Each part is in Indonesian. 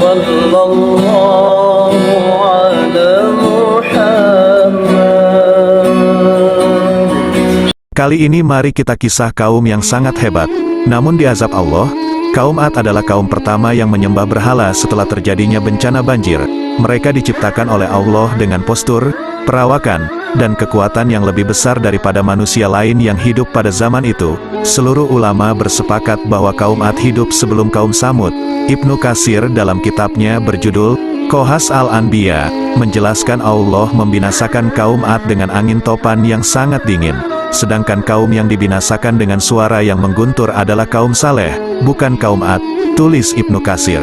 Sallallahu ala Muhammad. Kali ini mari kita kisah kaum yang sangat hebat, namun diazab Allah. Kaum Ad adalah kaum pertama yang menyembah berhala setelah terjadinya bencana banjir. Mereka diciptakan oleh Allah dengan postur, perawakan, dan kekuatan yang lebih besar daripada manusia lain yang hidup pada zaman itu. Seluruh ulama bersepakat bahwa kaum Ad hidup sebelum kaum Samud. Ibnu Katsir dalam kitabnya berjudul Qasas al-Anbiya menjelaskan Allah membinasakan kaum Ad dengan angin topan yang sangat dingin. Sedangkan kaum yang dibinasakan dengan suara yang mengguntur adalah kaum Saleh, bukan kaum Ad, tulis Ibnu Katsir.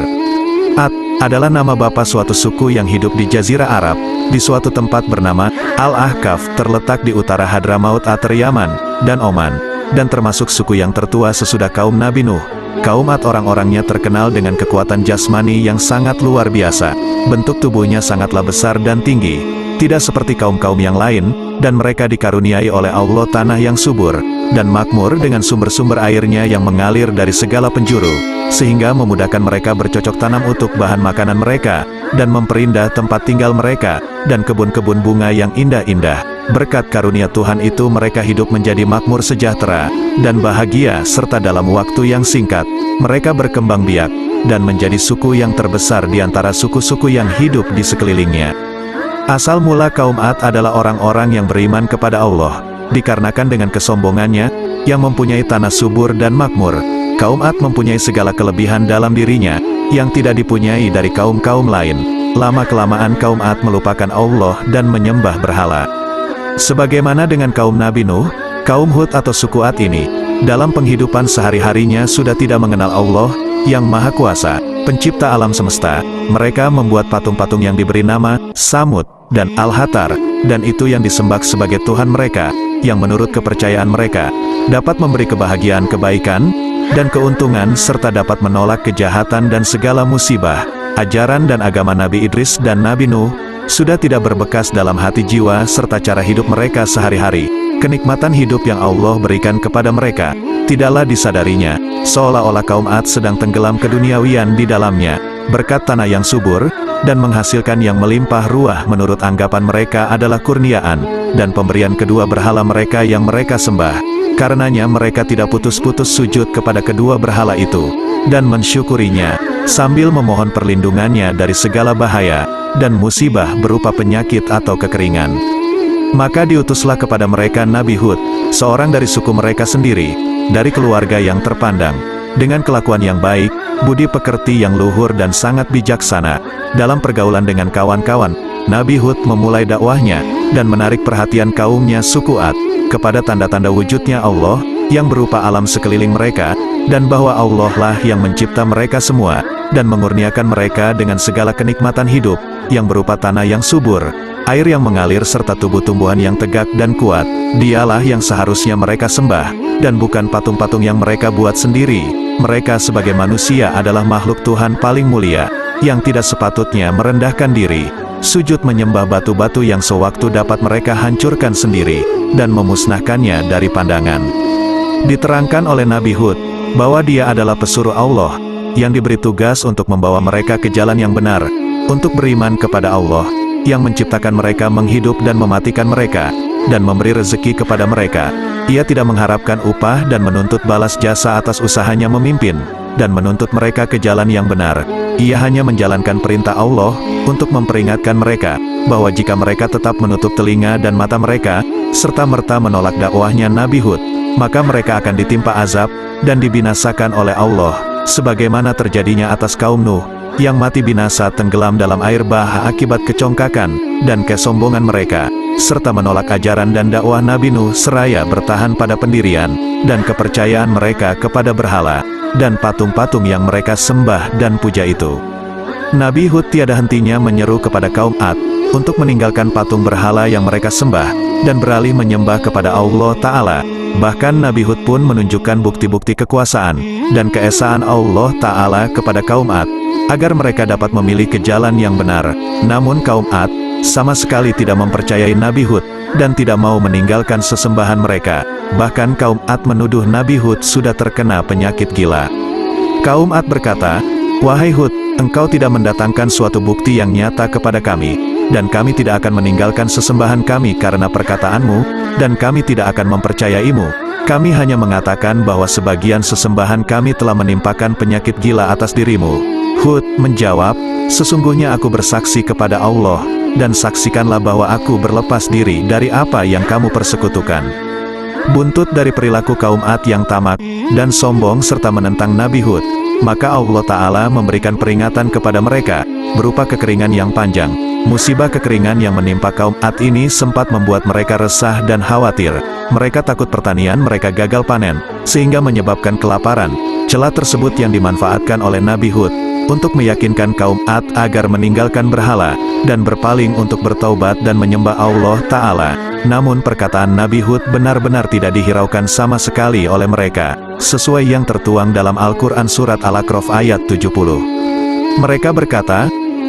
Ad adalah nama bapa suatu suku yang hidup di Jazirah Arab, di suatu tempat bernama Al-Ahqaf, terletak di utara Hadramaut atau Yaman, dan Oman, dan termasuk suku yang tertua sesudah kaum Nabi Nuh. Kaum Ad orang-orangnya terkenal dengan kekuatan jasmani yang sangat luar biasa. Bentuk tubuhnya sangatlah besar dan tinggi, tidak seperti kaum-kaum yang lain, dan mereka dikaruniai oleh Allah tanah yang subur dan makmur dengan sumber-sumber airnya yang mengalir dari segala penjuru, sehingga memudahkan mereka bercocok tanam untuk bahan makanan mereka, dan memperindah tempat tinggal mereka, dan kebun-kebun bunga yang indah-indah. Berkat karunia Tuhan itu mereka hidup menjadi makmur sejahtera, dan bahagia serta dalam waktu yang singkat, mereka berkembang biak, dan menjadi suku yang terbesar di antara suku-suku yang hidup di sekelilingnya. Asal mula kaum Ad adalah orang-orang yang beriman kepada Allah, dikarenakan dengan kesombongannya, yang mempunyai tanah subur dan makmur. Kaum Ad mempunyai segala kelebihan dalam dirinya, yang tidak dipunyai dari kaum-kaum lain. Lama-kelamaan kaum Ad melupakan Allah dan menyembah berhala. Sebagaimana dengan kaum Nabi Nuh, kaum Hud atau suku Ad ini, dalam penghidupan sehari-harinya sudah tidak mengenal Allah, yang Maha Kuasa, pencipta alam semesta. Mereka membuat patung-patung yang diberi nama Samud dan Al-Hatar, dan itu yang disembah sebagai Tuhan mereka, yang menurut kepercayaan mereka, dapat memberi kebahagiaan, kebaikan, dan keuntungan, serta dapat menolak kejahatan dan segala musibah. Ajaran dan agama Nabi Idris dan Nabi Nuh, sudah tidak berbekas dalam hati jiwa serta cara hidup mereka sehari-hari. Kenikmatan hidup yang Allah berikan kepada mereka, tidaklah disadarinya, seolah-olah kaum Ad sedang tenggelam keduniawian di dalamnya. Berkat tanah yang subur, dan menghasilkan yang melimpah ruah menurut anggapan mereka adalah kurniaan, dan pemberian kedua berhala mereka yang mereka sembah. Karenanya mereka tidak putus-putus sujud kepada kedua berhala itu, dan mensyukurinya, sambil memohon perlindungannya dari segala bahaya, dan musibah berupa penyakit atau kekeringan. Maka diutuslah kepada mereka Nabi Hud, seorang dari suku mereka sendiri, dari keluarga yang terpandang, dengan kelakuan yang baik, budi pekerti yang luhur dan sangat bijaksana. Dalam pergaulan dengan kawan-kawan, Nabi Hud memulai dakwahnya, dan menarik perhatian kaumnya suku Ad, kepada tanda-tanda wujudnya Allah, yang berupa alam sekeliling mereka, dan bahwa Allah lah yang mencipta mereka semua, dan mengurniakan mereka dengan segala kenikmatan hidup, yang berupa tanah yang subur, air yang mengalir serta tubuh-tumbuhan yang tegak dan kuat. Dialah yang seharusnya mereka sembah, dan bukan patung-patung yang mereka buat sendiri. Mereka sebagai manusia adalah makhluk Tuhan paling mulia, yang tidak sepatutnya merendahkan diri, sujud menyembah batu-batu yang sewaktu dapat mereka hancurkan sendiri, dan memusnahkannya dari pandangan. Diterangkan oleh Nabi Hud, bahwa dia adalah pesuruh Allah, yang diberi tugas untuk membawa mereka ke jalan yang benar, untuk beriman kepada Allah, yang menciptakan mereka, menghidup dan mematikan mereka, dan memberi rezeki kepada mereka. Ia tidak mengharapkan upah dan menuntut balas jasa atas usahanya memimpin, dan menuntut mereka ke jalan yang benar. Ia hanya menjalankan perintah Allah, untuk memperingatkan mereka, bahwa jika mereka tetap menutup telinga dan mata mereka, serta-merta menolak dakwahnya Nabi Hud, maka mereka akan ditimpa azab, dan dibinasakan oleh Allah, sebagaimana terjadinya atas kaum Nuh, yang mati binasa tenggelam dalam air bah akibat kecongkakan, dan kesombongan mereka, serta menolak ajaran dan dakwah Nabi Nuh seraya bertahan pada pendirian, dan kepercayaan mereka kepada berhala, dan patung-patung yang mereka sembah dan puja itu. Nabi Hud tiada hentinya menyeru kepada kaum Ad, untuk meninggalkan patung berhala yang mereka sembah, dan beralih menyembah kepada Allah Ta'ala. Bahkan Nabi Hud pun menunjukkan bukti-bukti kekuasaan, dan keesaan Allah Ta'ala kepada kaum Ad, agar mereka dapat memilih ke jalan yang benar. Namun kaum Ad, sama sekali tidak mempercayai Nabi Hud, dan tidak mau meninggalkan sesembahan mereka. Bahkan kaum Ad menuduh Nabi Hud sudah terkena penyakit gila. Kaum Ad berkata, "Wahai Hud, engkau tidak mendatangkan suatu bukti yang nyata kepada kami, dan kami tidak akan meninggalkan sesembahan kami karena perkataanmu, dan kami tidak akan mempercayaimu. Kami hanya mengatakan bahwa sebagian sesembahan kami telah menimpakan penyakit gila atas dirimu. Hud menjawab, sesungguhnya aku bersaksi kepada Allah, dan saksikanlah bahwa aku berlepas diri dari apa yang kamu persekutukan. Buntut dari perilaku kaum Ad yang tamak dan sombong serta menentang Nabi Hud, maka Allah Ta'ala memberikan peringatan kepada mereka, berupa kekeringan yang panjang. Musibah kekeringan yang menimpa kaum Ad ini sempat membuat mereka resah dan khawatir. Mereka takut pertanian mereka gagal panen, sehingga menyebabkan kelaparan. Celah tersebut yang dimanfaatkan oleh Nabi Hud untuk meyakinkan kaum Ad agar meninggalkan berhala, dan berpaling untuk bertaubat dan menyembah Allah Ta'ala. Namun perkataan Nabi Hud benar-benar tidak dihiraukan sama sekali oleh mereka, sesuai yang tertuang dalam Al-Quran Surat Al-A'raf ayat 70. Mereka berkata,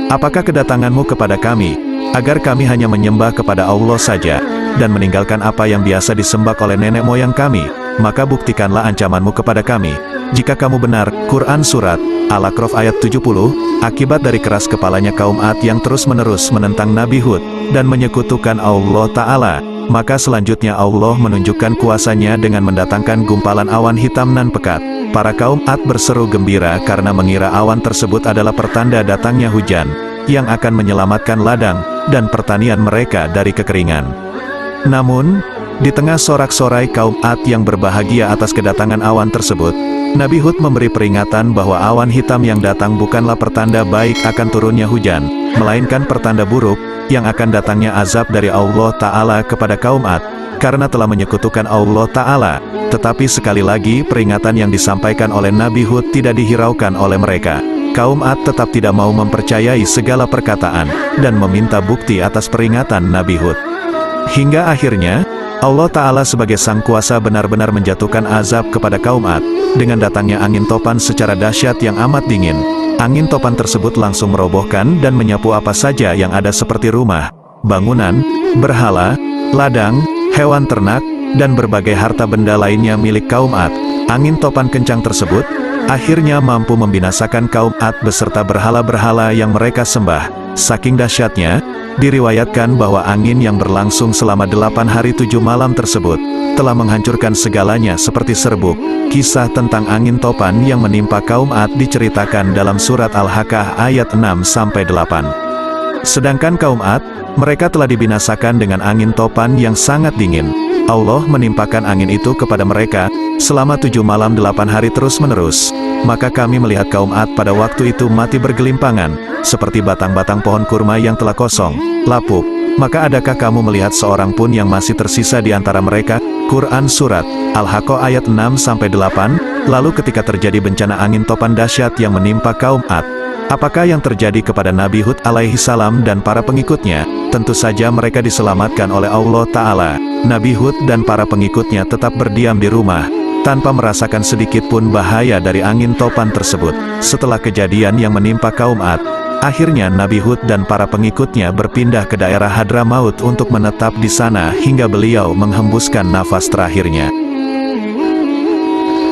apakah kedatanganmu kepada kami, agar kami hanya menyembah kepada Allah saja, dan meninggalkan apa yang biasa disembah oleh nenek moyang kami? Maka buktikanlah ancamanmu kepada kami. Jika kamu benar. Quran Surat Al-A'raf ayat 70. Akibat dari keras kepalanya kaum Ad yang terus-menerus menentang Nabi Hud, dan menyekutukan Allah Ta'ala, maka selanjutnya Allah menunjukkan kuasanya dengan mendatangkan gumpalan awan hitam nan pekat. Para kaum Ad berseru gembira karena mengira awan tersebut adalah pertanda datangnya hujan, yang akan menyelamatkan ladang dan pertanian mereka dari kekeringan. Namun, di tengah sorak-sorai kaum Ad yang berbahagia atas kedatangan awan tersebut, Nabi Hud memberi peringatan bahwa awan hitam yang datang bukanlah pertanda baik akan turunnya hujan, melainkan pertanda buruk, yang akan datangnya azab dari Allah Ta'ala kepada kaum Ad, karena telah menyekutukan Allah Ta'ala. Tetapi sekali lagi peringatan yang disampaikan oleh Nabi Hud tidak dihiraukan oleh mereka. Kaum Ad tetap tidak mau mempercayai segala perkataan, dan meminta bukti atas peringatan Nabi Hud. Hingga akhirnya, Allah Ta'ala sebagai Sang Kuasa benar-benar menjatuhkan azab kepada kaum Ad, dengan datangnya angin topan secara dahsyat yang amat dingin. Angin topan tersebut langsung merobohkan dan menyapu apa saja yang ada seperti rumah, bangunan, berhala, ladang, hewan ternak, dan berbagai harta benda lainnya milik kaum Ad. Angin topan kencang tersebut akhirnya mampu membinasakan kaum Ad beserta berhala-berhala yang mereka sembah. Saking dahsyatnya, diriwayatkan bahwa angin yang berlangsung selama 8 hari 7 malam tersebut telah menghancurkan segalanya seperti serbuk. Kisah tentang angin topan yang menimpa kaum Ad diceritakan dalam surat Al-Haqqah ayat 6-8. Sedangkan kaum Ad, mereka telah dibinasakan dengan angin topan yang sangat dingin. Allah menimpakan angin itu kepada mereka selama 7 malam 8 hari terus-menerus. Maka kami melihat kaum Ad pada waktu itu mati bergelimpangan, seperti batang-batang pohon kurma yang telah kosong, lapuk. Maka adakah kamu melihat seorang pun yang masih tersisa di antara mereka? Quran Surat Al-Haqqah ayat 6-8. Lalu ketika terjadi bencana angin topan dahsyat yang menimpa kaum Ad, apakah yang terjadi kepada Nabi Hud alaihi salam dan para pengikutnya? Tentu saja mereka diselamatkan oleh Allah Ta'ala. Nabi Hud dan para pengikutnya tetap berdiam di rumah, tanpa merasakan sedikit pun bahaya dari angin topan tersebut. Setelah kejadian yang menimpa kaum Ad, akhirnya Nabi Hud dan para pengikutnya berpindah ke daerah Hadramaut untuk menetap di sana hingga beliau menghembuskan nafas terakhirnya.